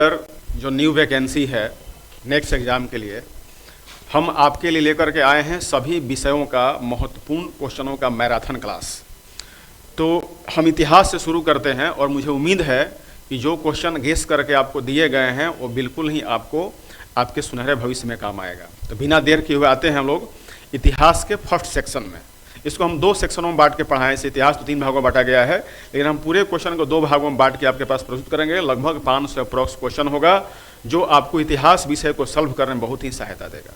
जो new vacancy है next exam के लिए, हम आपके लिए लेकर के आए हैं सभी विषयों का महत्वपूर्ण क्वेश्चनों का मैराथन क्लास। तो हम इतिहास से शुरू करते हैं और मुझे उम्मीद है कि जो क्वेश्चन गेस करके आपको दिए गए हैं वो बिल्कुल ही आपको आपके सुनहरे भविष्य में काम आएगा। तो बिना देर किए हुए आते हैं हम लोग इतिहास के फर्स्ट सेक्शन में। इसको हम दो सेक्शनों में बांट के पढ़ाएं। इसे इतिहास तो 3 भागों में बांटा गया है, लेकिन हम पूरे क्वेश्चन को 2 भागों में बांट के आपके पास प्रस्तुत करेंगे। लगभग 500 अप्रॉक्स क्वेश्चन होगा जो आपको इतिहास विषय को सॉल्व करने में बहुत ही सहायता देगा।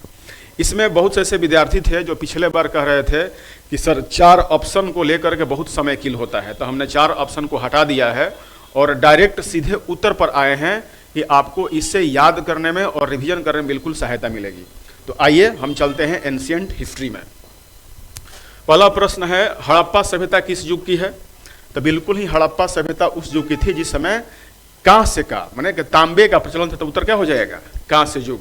इसमें बहुत से ऐसे विद्यार्थी थे जो पिछले बार कह रहे थे कि सर 4 ऑप्शन को लेकर के बहुत समय किल होता है, तो हमने 4 ऑप्शन को हटा दिया है और डायरेक्ट सीधे उत्तर पर आए हैं कि आपको इससे याद करने में और रिवीजन करने में बिल्कुल सहायता मिलेगी। तो आइए हम चलते हैं एंशिएंट हिस्ट्री में। पहला प्रश्न है, हड़प्पा सभ्यता किस युग की है? तो बिल्कुल ही हड़प्पा सभ्यता उस युग की थी जिस समय कांस्य का माने कि तांबे का प्रचलन था। तो उत्तर क्या हो जाएगा? कांस्य युग।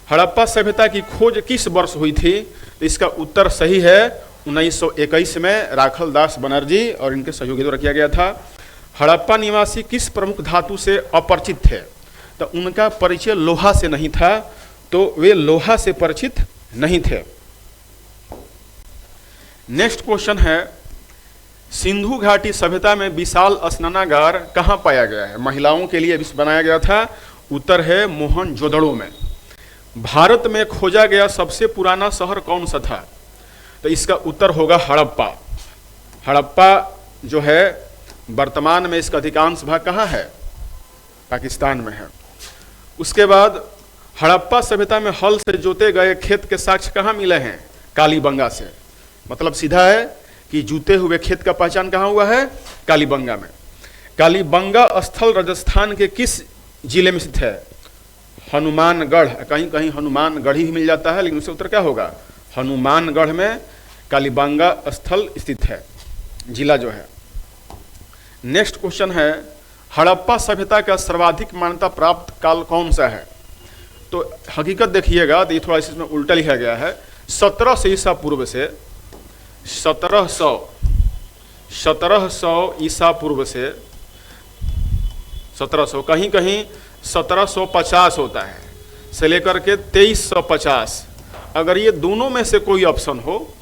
हड़प्पा सभ्यता की खोज किस वर्ष हुई थी? तो इसका उत्तर सही है 1921 में राखल दास बनर्जी और इनके सहयोगी द्वारा किया गया था। हड़प्पा निवासी किस प्रमुख धातु से अपरिचित थे? तो उनका परिचय लोहा से नहीं था, तो वे लोहा से परिचित नहीं थे। नेक्स्ट क्वेश्चन है, सिंधु घाटी सभ्यता में विशाल स्नानागार कहाँ पाया गया है? महिलाओं के लिए बनाया गया था। उत्तर है मोहनजोदड़ो में। भारत में खोजा गया सबसे पुराना शहर कौन सा था? तो इसका उत्तर होगा हड़प्पा। हड़प्पा जो है वर्तमान में इसका अधिकांश भाग कहाँ है? पाकिस्तान में है। उसके बाद हड़प्पा सभ्यता में हल से जोते गए खेत के साक्ष्य कहाँ मिले हैं? कालीबंगा से। मतलब सीधा है कि जूते हुए खेत का पहचान कहाँ हुआ है? कालीबंगा में। कालीबंगा स्थल राजस्थान के किस जिले में स्थित है? हनुमानगढ़। कहीं कहीं हनुमानगढ़ ही मिल जाता है, लेकिन उससे उत्तर क्या होगा? हनुमानगढ़ में कालीबंगा स्थल स्थित है, जिला जो है। नेक्स्ट क्वेश्चन है, हड़प्पा सभ्यता का सर्वाधिक मान्यता प्राप्त काल कौन सा है? तो हकीकत देखिएगा तो ये थोड़ा इसमें उल्टा लिखा गया है। 1700 ईसा पूर्व से 1700 ईसा पूर्व से 1700, कहीं कहीं 1750 होता है से लेकर के 2350। अगर ये दोनों में से कोई ऑप्शन हो,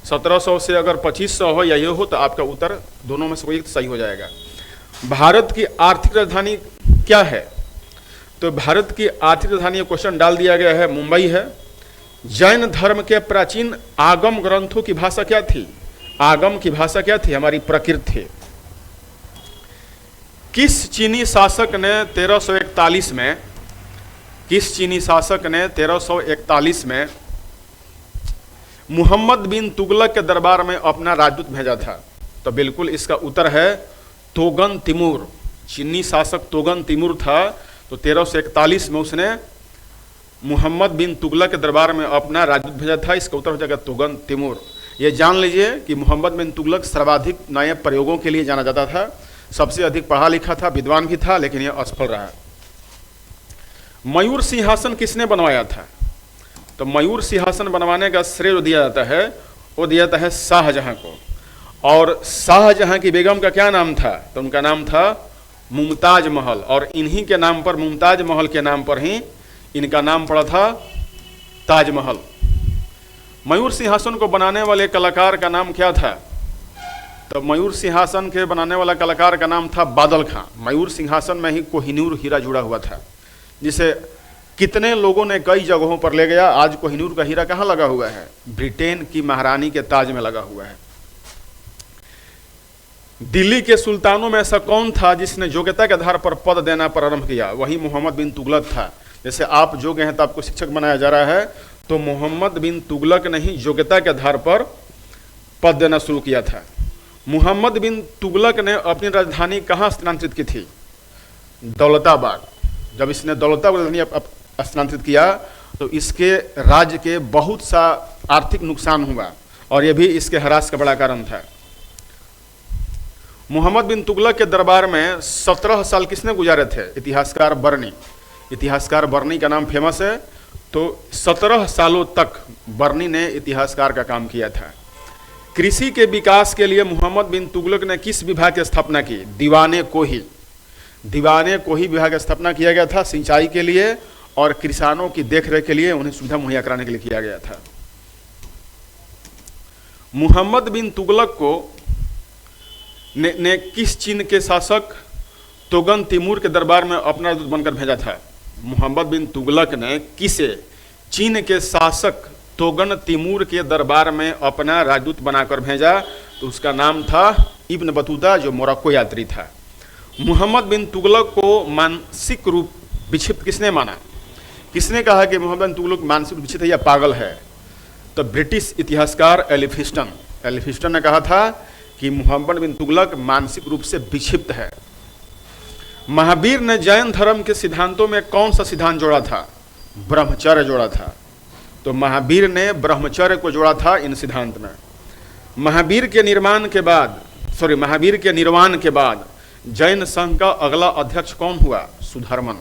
1700 से अगर 2500 हो या ये हो, तो आपका उत्तर दोनों में से कोई सही हो जाएगा। भारत की आर्थिक राजधानी क्या है? तो भारत की आर्थिक राजधानी क्वेश्चन डाल दिया गया है, मुंबई है। जैन धर्म के प्राचीन आगम ग्रंथों की भाषा क्या थी? आगम की भाषा क्या थी? हमारी प्रकृत थी। किस चीनी शासक ने 1341 में किस चीनी शासक ने 1341 में मुहम्मद बिन तुगलक के दरबार में अपना राजदूत भेजा था? तो बिल्कुल इसका उत्तर है तोगन तिमूर। चीनी शासक तोगन तिमूर था, तो 1341 में उसने मुहम्मद बिन तुगलक के दरबार में अपना राजदूत भेजा था। इसका उत्तर हो जाएगा तोगन तिमूर। ये जान लीजिए कि मुहम्मद बिन तुगलक सर्वाधिक नए प्रयोगों के लिए जाना जाता था, सबसे अधिक पढ़ा लिखा था, विद्वान भी था, लेकिन यह असफल रहा। मयूर सिंहासन किसने बनवाया था? तो मयूर सिंहासन बनवाने का श्रेय जो दिया जाता है वो दिया जाता है शाहजहां को। और शाहजहां की बेगम का क्या नाम था? तो उनका नाम था मुमताज महल, और इन्हीं के नाम पर, मुमताज महल के नाम पर ही इनका नाम पड़ा था ताजमहल। मयूर सिंहासन को बनाने वाले कलाकार का नाम क्या था? तो मयूर सिंहासन के बनाने वाला कलाकार का नाम था बादल खां। मयूर सिंहासन में ही कोहिनूर हीरा जुड़ा हुआ था, जिसे कितने लोगों ने कई जगहों पर ले गया। आज कोहिनूर का हीरा कहाँ लगा हुआ है? ब्रिटेन की महारानी के ताज में लगा हुआ है। दिल्ली के सुल्तानों में ऐसा कौन था जिसने योग्यता के आधार पर पद देना प्रारंभ किया? वही मोहम्मद बिन तुगलक था। जैसे आप योग्य हैं तो आपको शिक्षक बनाया जा रहा है, तो मोहम्मद बिन तुगलक ने ही योग्यता के आधार पर पद देना शुरू किया था। मोहम्मद बिन तुगलक ने अपनी राजधानी कहाँ स्थानांतरित की थी? दौलताबाद। जब इसने दौलताबाद राजधानी स्थानांतरित किया तो इसके राज्य के बहुत सा आर्थिक नुकसान हुआ, और यह भी इसके ह्रास का बड़ा कारण था। मोहम्मद बिन तुगलक के दरबार में 17 साल किसने गुजारे थे? इतिहासकार बर्नी। इतिहासकार बर्नी का नाम फेमस है। तो 17 सालों तक बर्नी ने इतिहासकार का काम किया था। कृषि के विकास के लिए मोहम्मद बिन तुगलक ने किस विभाग की स्थापना की? दीवाने कोही। दीवाने को ही विभाग की स्थापना किया गया था सिंचाई के लिए और किसानों की देखरेख के लिए, उन्हें सुविधा मुहैया कराने के लिए किया गया था। मोहम्मद बिन तुगलक को ने किस चीन के शासक तोगन तिमूर के दरबार में अपना दूत बनकर भेजा था? मोहम्मद बिन तुगलक ने किसे चीन के शासक तोगन तिमूर के दरबार में अपना राजदूत बनाकर भेजा? तो उसका नाम था इब्न बतूता, जो मोरक्को यात्री था। मोहम्मद बिन तुगलक को मानसिक रूप विक्षिप्त किसने माना? किसने कहा कि मोहम्मद बिन तुगलक मानसिक रूप विक्षिप्त है या पागल है? तो ब्रिटिश इतिहासकार एलिफिस्टन ने कहा था कि मोहम्मद बिन तुगलक मानसिक रूप से विक्षिप्त है। महावीर ने जैन धर्म के सिद्धांतों में कौन सा सिद्धांत जोड़ा था? ब्रह्मचर्य जोड़ा था। तो महावीर ने ब्रह्मचर्य को जोड़ा था इन सिद्धांत में। महावीर के निर्वाण के बाद जैन संघ का अगला अध्यक्ष कौन हुआ? सुधर्मन।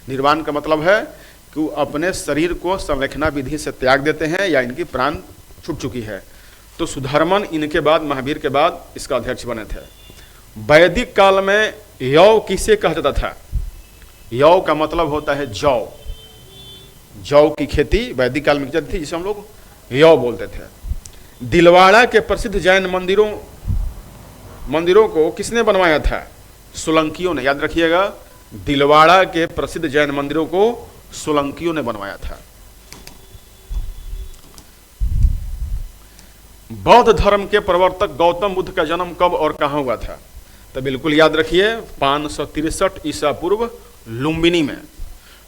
निर्वाण का मतलब है कि वो अपने शरीर को संलेखना विधि से त्याग देते हैं या इनकी प्राण छूट चुकी है। तो सुधर्मन इनके बाद, महावीर के बाद इसका अध्यक्ष बने थे। वैदिक काल में यौ किसे कहा जाता था? यौ का मतलब होता है जौ। जौ की खेती वैदिक काल में की जाती थी, जिसे हम लोग यौ बोलते थे। दिलवाड़ा के प्रसिद्ध जैन मंदिरों को किसने बनवाया था? सोलंकियों ने। याद रखिएगा, दिलवाड़ा के प्रसिद्ध जैन मंदिरों को सोलंकियों ने बनवाया था। बौद्ध धर्म के प्रवर्तक गौतम बुद्ध का जन्म कब और कहां हुआ था? तो बिल्कुल याद रखिए, 563 ईसा पूर्व लुम्बिनी में।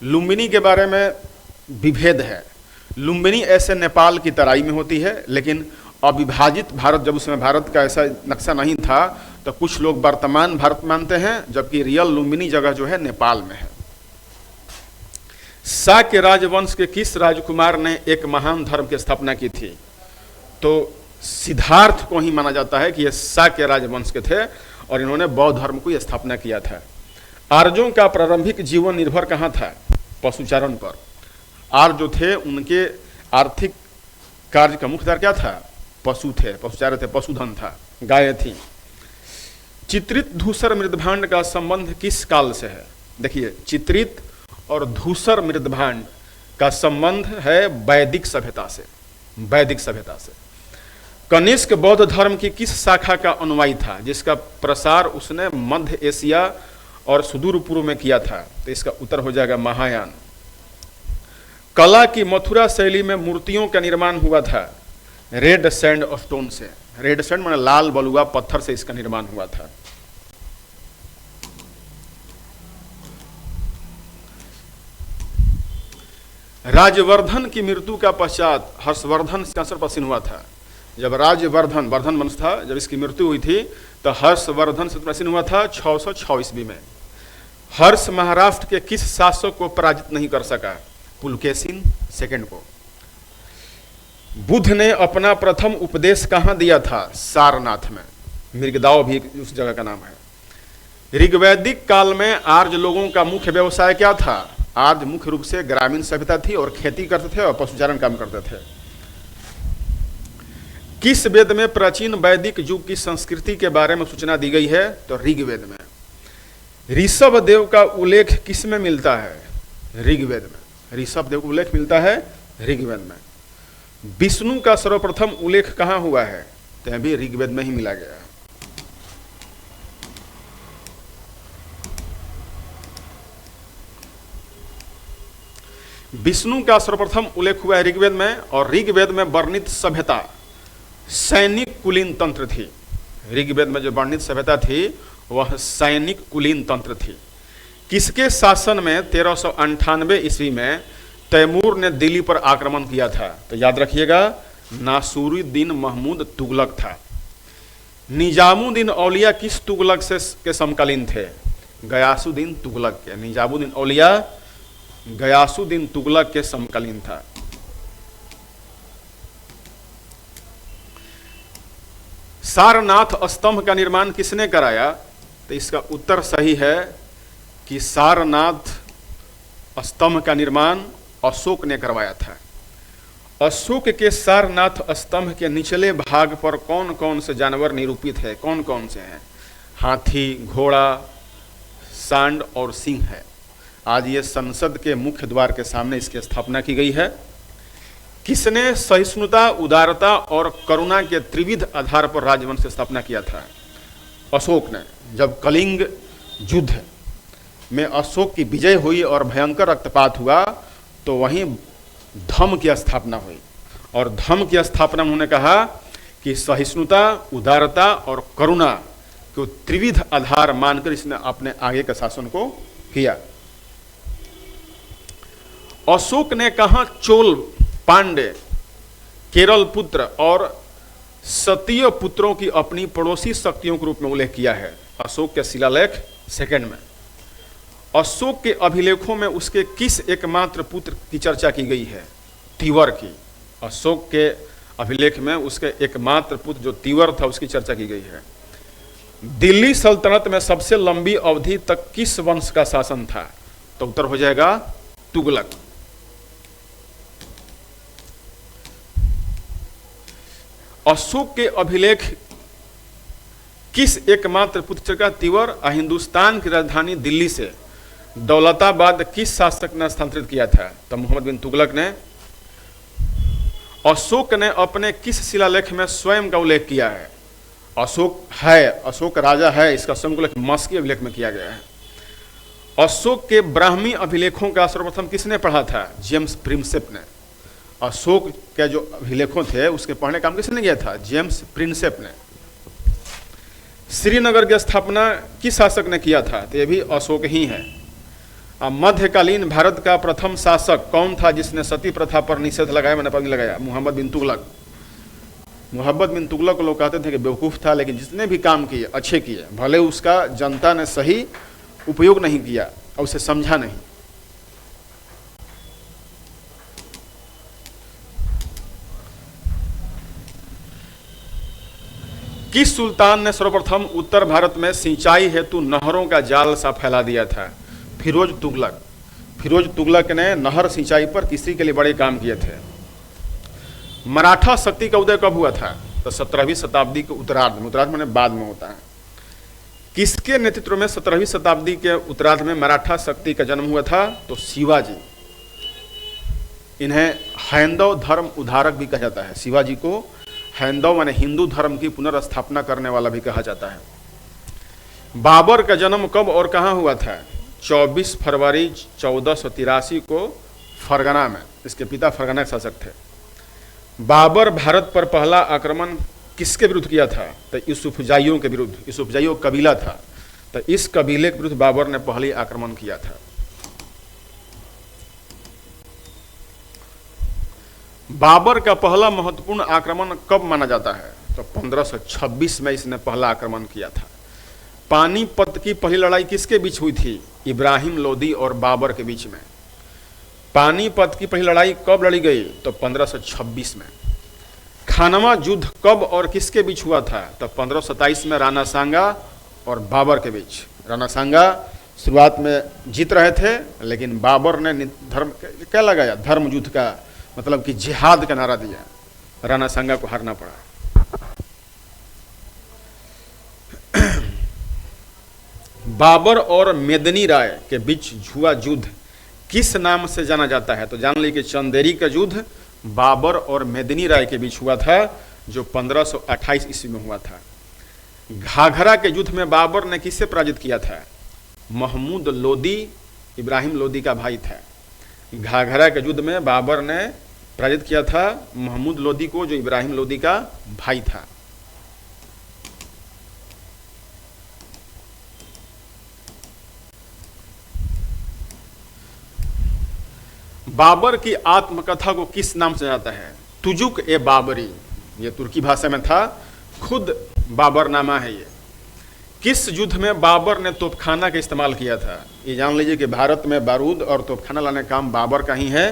लुम्बिनी के बारे में विभेद है। लुम्बिनी ऐसे नेपाल की तराई में होती है, लेकिन अविभाजित भारत, जब उसमें भारत का ऐसा नक्शा नहीं था, तो कुछ लोग वर्तमान भारत मानते हैं, जबकि रियल लुम्बिनी जगह जो है नेपाल में है। शाक्य राजवंश के किस राजकुमार ने एक महान धर्म की स्थापना की थी? तो सिद्धार्थ को ही माना जाता है कि ये शाक्य राजवंश के थे और इन्होंने बौद्ध धर्म को स्थापना किया था। आर्यों का प्रारंभिक जीवन निर्भर कहाँ था? पशुचारण पर। आर्य जो थे उनके आर्थिक कार्य का मुख्य आधार क्या था? पशु थे, पशुचारण थे, पशुधन था, गायें थी। चित्रित धूसर मृदभांड का संबंध किस काल से है? देखिए, चित्रित और धूसर मृदभांड का संबंध है वैदिक सभ्यता से। वैदिक सभ्यता से। कनिष्क बौद्ध धर्म की किस शाखा का अनुयायी था, जिसका प्रसार उसने मध्य एशिया और सुदूर पूर्व में किया था? तो इसका उत्तर हो जाएगा महायान। कला की मथुरा शैली में मूर्तियों का निर्माण हुआ था रेड सैंड स्टोन से। रेड सैंड माने लाल बलुआ पत्थर से इसका निर्माण हुआ था। राजवर्धन की मृत्यु का पश्चात हर्षवर्धन कैंसर पसीन हुआ था। जब राजवर्धन वंश था, जब इसकी मृत्यु हुई थी, तो हर्षवर्धन से पसीन हुआ था 606 ईस्वी में। हर्ष महाराष्ट्र के किस शासक को पराजित नहीं कर सका? पुलकेशिन सेकंड को। बुद्ध ने अपना प्रथम उपदेश कहाँ दिया था? सारनाथ में। मृगदाव भी उस जगह का नाम है। ऋग्वैदिक काल में आर्य लोगों का मुख्य व्यवसाय क्या था? आर्य मुख्य रूप से ग्रामीण सभ्यता थी और खेती करते थे और पशुचारण काम करते थे। किस वेद में प्राचीन वैदिक युग की संस्कृति के बारे में सूचना दी गई है? तो ऋग्वेद में। ऋषभ देव का उल्लेख किस में मिलता है? ऋग्वेद में। ऋषभ देव का उल्लेख मिलता है ऋग्वेद में। विष्णु का सर्वप्रथम उल्लेख कहाँ हुआ है? तो भी ऋग्वेद में ही मिला गया है। विष्णु का सर्वप्रथम उल्लेख हुआ है ऋग्वेद में, और ऋग्वेद में वर्णित सभ्यता सैनिक कुलीन तंत्र थी। ऋग्वेद में जो वर्णित सभ्यता थी वह सैनिक कुलीन तंत्र थी। किसके शासन में 1398 ईस्वी में तैमूर ने दिल्ली पर आक्रमण किया था? तो याद रखिएगा, नासुरुद्दीन महमूद तुगलक था। निजामुद्दीन औलिया किस तुगलक से के समकालीन थे? गयासुद्दीन तुगलक के। निजामुद्दीन औलिया गयासुद्दीन तुगलक के समकालीन था। सारनाथ स्तंभ का निर्माण किसने कराया? तो इसका उत्तर सही है कि सारनाथ स्तंभ का निर्माण अशोक ने करवाया था। अशोक के सारनाथ स्तंभ के निचले भाग पर कौन कौन से जानवर निरूपित है? कौन कौन से हैं? हाथी, घोड़ा, सांड और सिंह है। आज ये संसद के मुख्य द्वार के सामने इसकी स्थापना की गई है। किसने सहिष्णुता, उदारता और करुणा के त्रिविध आधार पर राजवंश की स्थापना किया था? अशोक ने। जब कलिंग युद्ध में अशोक की विजय हुई और भयंकर रक्तपात हुआ तो वहीं धम्म की स्थापना हुई, और धम्म की स्थापना उन्होंने कहा कि सहिष्णुता, उदारता और करुणा को त्रिविध आधार मानकर इसने अपने आगे के शासन को किया। अशोक ने कहा चोल, पांडे, केरल पुत्र और सतीय पुत्रों की अपनी पड़ोसी शक्तियों के रूप में उल्लेख किया है? अशोक के शिलालेख सेकंड में। अशोक के अभिलेखों में उसके किस एकमात्र पुत्र की चर्चा की गई है? तीवर की। अशोक के अभिलेख में उसके एकमात्र पुत्र जो तीवर था उसकी चर्चा की गई है। दिल्ली सल्तनत में सबसे लंबी अवधि तक किस वंश का शासन था? तो उत्तर हो जाएगा तुगलक। अशोक के अभिलेख किस एकमात्र पुत्र का? तीवर। हिंदुस्तान की राजधानी दिल्ली से दौलताबाद किस शासक ने स्थानांतरित किया था? तो मोहम्मद बिन तुगलक ने। अशोक ने अपने किस शिलालेख में स्वयं का उल्लेख किया है? अशोक है, अशोक राजा है, इसका स्वयं उल्लेख मस्की अभिलेख में किया गया है। अशोक के ब्राह्मी अभिलेखों का सर्वप्रथम किसने पढ़ा था? जेम्स प्रिंसेप ने। अशोक के जो अभिलेखों थे उसके पढ़ने काम किसने किया था? जेम्स प्रिंसेप ने। श्रीनगर की स्थापना किस शासक ने किया था? तो यह भी अशोक ही है। मध्यकालीन भारत का प्रथम शासक कौन था जिसने सती प्रथा पर निषेध लगाया, मैंने पाबंदी लगाया? मोहम्मद बिन तुगलक। मोहम्मद बिन तुगलक को लोग कहते थे कि बेवकूफ़ था, लेकिन जितने भी काम किए अच्छे किए, भले उसका जनता ने सही उपयोग नहीं किया और उसे समझा नहीं। किस सुल्तान ने सर्वप्रथम उत्तर भारत में सिंचाई हेतु नहरों का जाल सा फैला दिया था? फिरोज तुगलक। फिरोज तुगलक ने नहर सिंचाई पर कृषि के लिए बड़े काम किए थे। मराठा शक्ति का उदय कब हुआ था? तो 17वीं शताब्दी के उत्तरार्ध में। उत्तरार्ध में बाद में होता है। किसके नेतृत्व में 17वीं शताब्दी के उत्तरार्ध में मराठा शक्ति का जन्म हुआ था? तो शिवाजी। इन्हें हैंदव धर्म उद्धारक भी कहा जाता है। शिवाजी को हैंदव माने हिंदू धर्म की पुनर्स्थापना करने वाला भी कहा जाता है। बाबर का जन्म कब और कहाँ हुआ था? 24 फरवरी 1483 को फरगना में। इसके पिता फरगना के शासक थे। बाबर भारत पर पहला आक्रमण किसके विरुद्ध किया था? तो यूसुफजाइयों के विरुद्ध। यूसुफजाइयों कबीला था, तो इस कबीले के विरुद्ध बाबर ने पहली आक्रमण किया था। बाबर का पहला महत्वपूर्ण आक्रमण कब माना जाता है? तो 1526 में इसने पहला आक्रमण किया था। पानीपत की पहली लड़ाई किसके बीच हुई थी? इब्राहिम लोदी और बाबर के बीच में। पानीपत की पहली लड़ाई कब लड़ी गई? तो 1526 में। खानवा युद्ध कब और किसके बीच हुआ था? तो 1527 में राणा सांगा और बाबर के बीच। राणा सांगा शुरुआत में जीत रहे थे, लेकिन बाबर ने धर्म क्या लगाया? धर्म युद्ध का मतलब कि जिहाद का नारा दिया। राणा सांगा को हारना पड़ा। बाबर और मेदिनी राय के बीच हुआ युद्ध किस नाम से जाना जाता है? तो जान लीजिए कि चंदेरी का युद्ध बाबर और मेदिनी राय के बीच हुआ था, जो 1528 ईस्वी में हुआ था। घाघरा के युद्ध में बाबर ने किससे पराजित किया था? महमूद लोदी, इब्राहिम लोदी का भाई था। घाघरा के युद्ध में बाबर ने पराजित किया था महमूद लोदी को, जो इब्राहिम लोदी का भाई था। बाबर की आत्मकथा को किस नाम से जाता है? तुजुक ए बाबरी। ये तुर्की भाषा में था, खुद बाबरनामा है ये। किस युद्ध में बाबर ने तोपखाना का इस्तेमाल किया था? ये जान लीजिए कि भारत में बारूद और तोपखाना लाने का काम बाबर का ही है।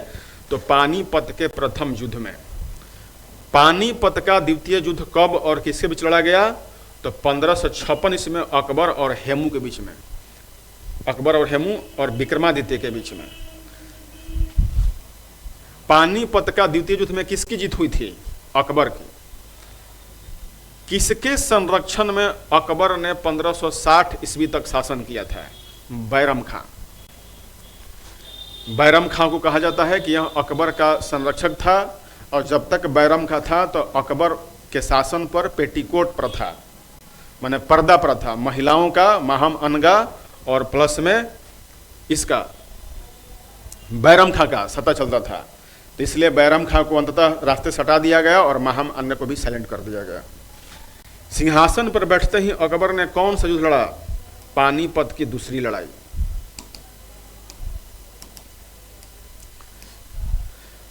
तो पानीपत के प्रथम युद्ध में। पानीपत का द्वितीय युद्ध कब और किसके बीच लड़ा गया? तो 1556 ईस्वी में अकबर और हेमू के बीच में। अकबर और हेमू और विक्रमादित्य के बीच में। पानीपत का द्वितीय युद्ध में किसकी जीत हुई थी? अकबर की। किसके संरक्षण में अकबर ने 1560 ईस्वी तक शासन किया था? बैरम खां। बैरम खां को कहा जाता है कि यह अकबर का संरक्षक था, और जब तक बैरम खां था तो अकबर के शासन पर पेटीकोट प्रथा, माने पर्दा प्रथा, महिलाओं का महम अनगा और प्लस में इसका बैरम खां का सत्ता चलता था। तो इसलिए बैरम खां को अंततः रास्ते से हटा दिया गया और महम अनगा को भी साइलेंट कर दिया गया। सिंहासन पर बैठते ही अकबर ने कौन सा युद्ध लड़ा? पानीपत की दूसरी लड़ाई।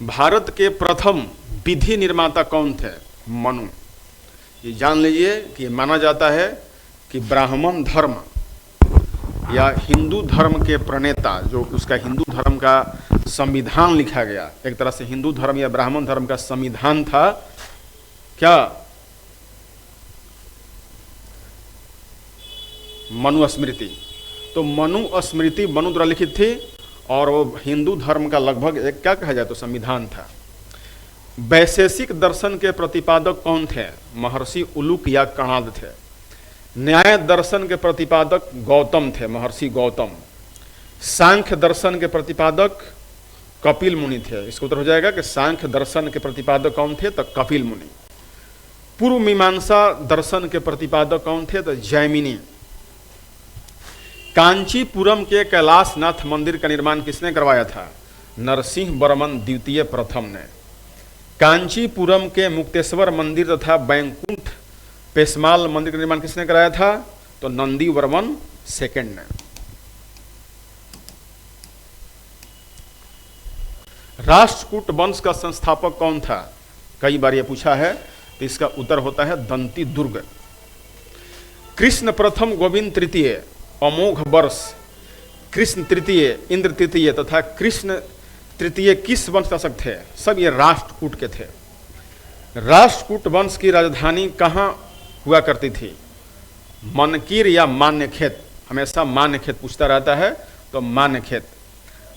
भारत के प्रथम विधि निर्माता कौन थे? मनु। ये जान लीजिए कि माना जाता है कि ब्राह्मण धर्म या हिंदू धर्म के प्रणेता, जो उसका हिंदू धर्म का संविधान लिखा गया, एक तरह से हिंदू धर्म या ब्राह्मण धर्म का संविधान था क्या? मनुस्मृति। तो मनुस्मृति मनु द्वारा लिखित थी, और वो हिंदू धर्म का लगभग एक क्या कहा जाए तो संविधान था। वैशेषिक दर्शन के प्रतिपादक कौन थे? महर्षि उलूक या कणाद थे। न्याय दर्शन के प्रतिपादक गौतम थे, महर्षि गौतम। सांख्य दर्शन के प्रतिपादक कपिल मुनि थे। इसका उत्तर हो जाएगा कि सांख्य दर्शन के प्रतिपादक कौन थे? तो कपिल मुनि। पूर्व मीमांसा दर्शन के प्रतिपादक कौन थे? तो जैमिनी। कांचीपुरम के कैलाशनाथ मंदिर का निर्माण किसने करवाया था? नरसिंह वर्मन द्वितीय प्रथम ने। कांचीपुरम के मुक्तेश्वर मंदिर तथा बैकुंठ पेशमाल मंदिर का निर्माण किसने कराया था? तो नंदी वर्मन सेकंड ने। राष्ट्रकूट वंश का संस्थापक कौन था? कई बार यह पूछा है, तो इसका उत्तर होता है दंती दुर्ग। कृष्ण प्रथम, गोविंद तृतीय, अमोघ वर्ष, कृष्ण तृतीय, इंद्र तृतीय तथा कृष्ण तृतीय किस वंश शासक थे? सब ये राष्ट्रकूट के थे। राष्ट्रकूट वंश की राजधानी कहाँ हुआ करती थी? मनकीर या मान्यखेत। हमेशा मान्यखेत पूछता रहता है, तो मान्यखेत।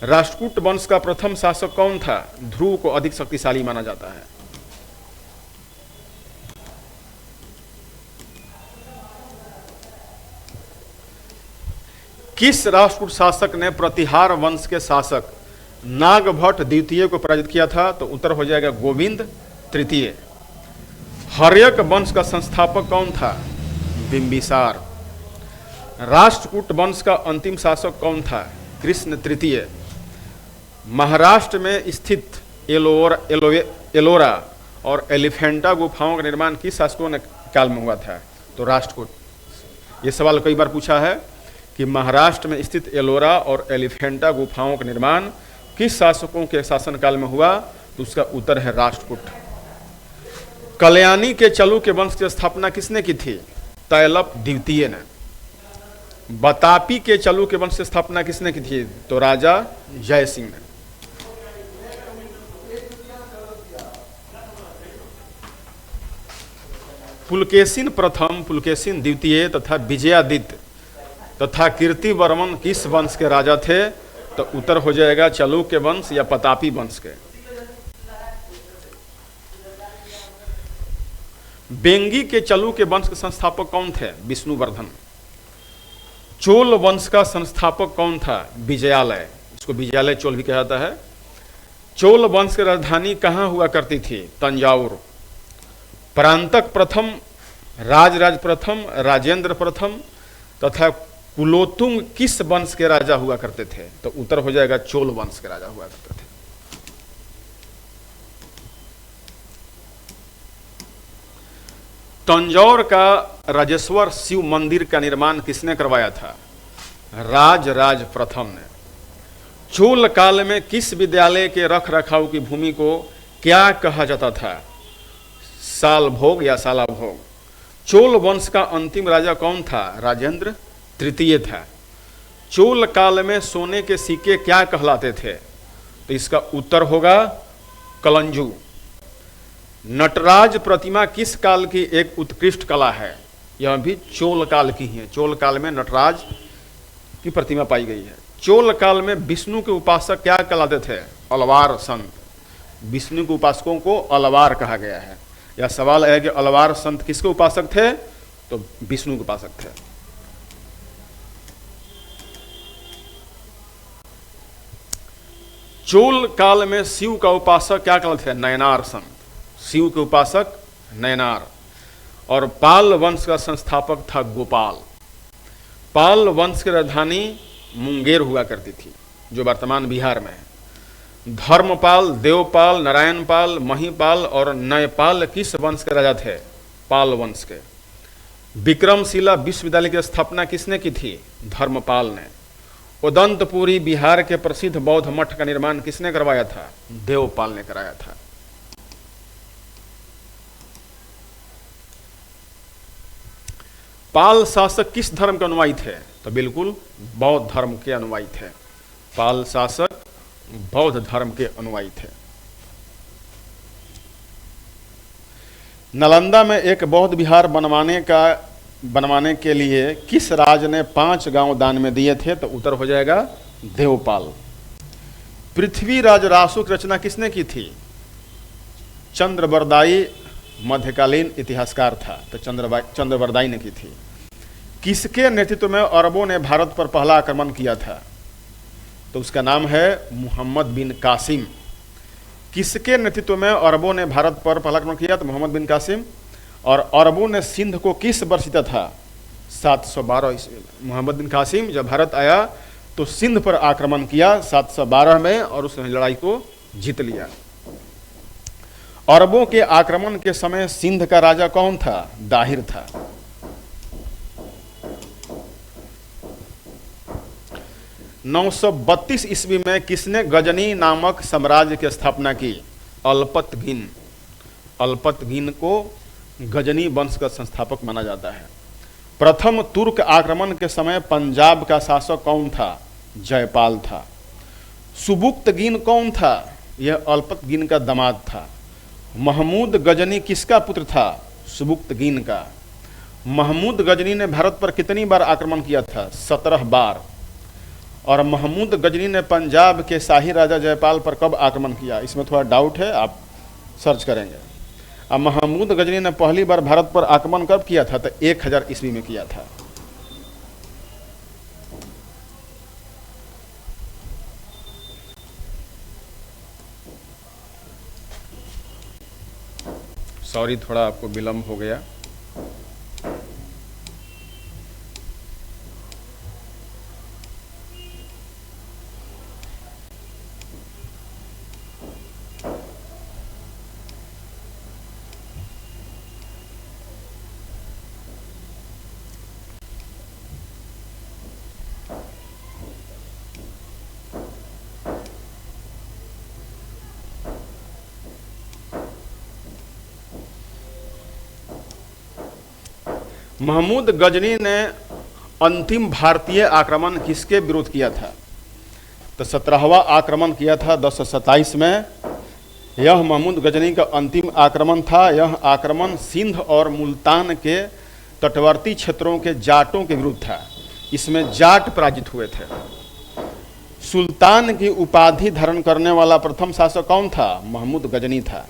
राष्ट्रकूट वंश का प्रथम शासक कौन था? ध्रुव को अधिक शक्तिशाली माना जाता है। किस राष्ट्रकूट शासक ने प्रतिहार वंश के शासक नागभट्ट द्वितीय को पराजित किया था? तो उत्तर हो जाएगा गोविंद तृतीय। हर्यक वंश का संस्थापक कौन था? बिंबिसार। राष्ट्रकूट वंश का अंतिम शासक कौन था? कृष्ण तृतीय। महाराष्ट्र में स्थित एलोरा और एलिफेंटा गुफाओं का निर्माण किस शासकों ने काल में हुआ था? तो राष्ट्रकूट। ये सवाल कई बार पूछा है कि महाराष्ट्र में स्थित एलोरा और एलिफेंटा गुफाओं का निर्माण किस शासकों के शासनकाल में हुआ? तो उसका उत्तर है राष्ट्रकूट। कल्याणी के चलुक्य वंश की स्थापना किसने की थी? तैलप द्वितीय ने। बतापी के चलुक्य वंश की स्थापना किसने की थी? तो राजा जय सिंह ने। पुलकेशिन प्रथम, पुलकेशिन द्वितीय तथा विजयादित्य तथा कीर्तिवर्मन किस वंश के राजा थे? तो उत्तर हो जाएगा चालुक्य वंश या प्रतापी वंश के। बेंगी के चालुक्य वंश के संस्थापक कौन थे? विष्णुवर्धन। चोल वंश का संस्थापक कौन था? विजयालय। इसको विजयालय चोल भी कहा जाता है। चोल वंश की राजधानी कहाँ हुआ करती थी? तंजावुर। परांतक प्रथम, राजराज प्रथम, राजेंद्र प्रथम तथा कुलोत्तुंग किस वंश के राजा हुआ करते थे? तो उत्तर हो जाएगा चोल वंश के राजा हुआ करते थे। तंजौर का राजेश्वर शिव मंदिर का निर्माण किसने करवाया था? राजराज प्रथम ने। चोल काल में किस विद्यालय के रख रखाव की भूमि को क्या कहा जाता था? साल भोग या साला भोग। चोल वंश का अंतिम राजा कौन था? राजेंद्र तृतीय था। चोल काल में सोने के सिक्के क्या कहलाते थे? तो इसका उत्तर होगा कलंजू। नटराज प्रतिमा किस काल की एक उत्कृष्ट कला है? यह भी चोल काल की है। चोल काल में नटराज की प्रतिमा पाई गई है। चोल काल में विष्णु के उपासक क्या कहलाते थे? अलवार संत। विष्णु के उपासकों को अलवार कहा गया है। यह सवाल है कि अलवार संत किसके उपासक थे? तो विष्णु के उपासक थे। चोल काल में शिव का उपासक क्या कहते थे? नयनार संत। शिव के उपासक नयनार। और पाल वंश का संस्थापक था गोपाल। पाल वंश की राजधानी मुंगेर हुआ करती थी, जो वर्तमान बिहार में है। धर्मपाल, देवपाल, नारायणपाल, महिपाल और नयपाल किस वंश के राजा थे? पाल वंश के। विक्रमशिला विश्वविद्यालय की स्थापना किसने की थी? धर्मपाल ने। उदंतपुरी बिहार के प्रसिद्ध बौद्ध मठ का निर्माण किसने करवाया था? देवपाल ने कराया था। पाल शासक किस धर्म के अनुयायी थे? तो बिल्कुल बौद्ध धर्म के अनुयायी थे। पाल शासक बौद्ध धर्म के अनुयायी थे। नालंदा में एक बौद्ध विहार बनवाने के लिए किस राज ने 5 गांव दान में दिए थे? तो उत्तर हो जाएगा देवपाल। पृथ्वीराज रासु की रचना किसने की थी? चंद्रबरदाई मध्यकालीन इतिहासकार था, तो चंद्रबरदाई ने की थी। किसके नेतृत्व में अरबों ने भारत पर पहला आक्रमण किया था? तो उसका नाम है मोहम्मद बिन कासिम। किसके नेतृत्व में अरबों ने भारत पर पहला आक्रमण किया? तो मोहम्मद बिन कासिम। और अरबों ने सिंध को किस वर्ष जीता था? 712 ईस्वी में। मोहम्मद बिन कासिम जब भारत आया तो सिंध पर आक्रमण किया 712 में और उस लड़ाई को जीत लिया। अरबों के आक्रमण के समय सिंध का राजा कौन था? दाहिर था। 932 ईस्वी में किसने गजनी नामक साम्राज्य की स्थापना की? अल्पतगिन। अल्पतगिन को गजनी वंश का संस्थापक माना जाता है। प्रथम तुर्क आक्रमण के समय पंजाब का शासक कौन था? जयपाल था। सुबुक्तगिन कौन था? यह अल्पतगिन का दामाद था। महमूद गजनी किसका पुत्र था? सुबुक्तगिन का। महमूद गजनी ने भारत पर कितनी बार आक्रमण किया था? 17 बार। और महमूद गजनी ने पंजाब के शाही राजा जयपाल पर कब आक्रमण किया? इसमें थोड़ा डाउट है, आप सर्च करेंगे। अब महमूद गजनी ने पहली बार भारत पर आक्रमण कब किया था? तो 1000 ईस्वी में किया था। सॉरी, थोड़ा आपको विलंब हो गया। महमूद गजनी ने अंतिम भारतीय आक्रमण किसके विरुद्ध किया था? तो 17वां आक्रमण किया था 1027 में। यह महमूद गजनी का अंतिम आक्रमण था। यह आक्रमण सिंध और मुल्तान के तटवर्ती क्षेत्रों के जाटों के विरुद्ध था। इसमें जाट पराजित हुए थे। सुल्तान की उपाधि धारण करने वाला प्रथम शासक कौन था? महमूद गजनी था।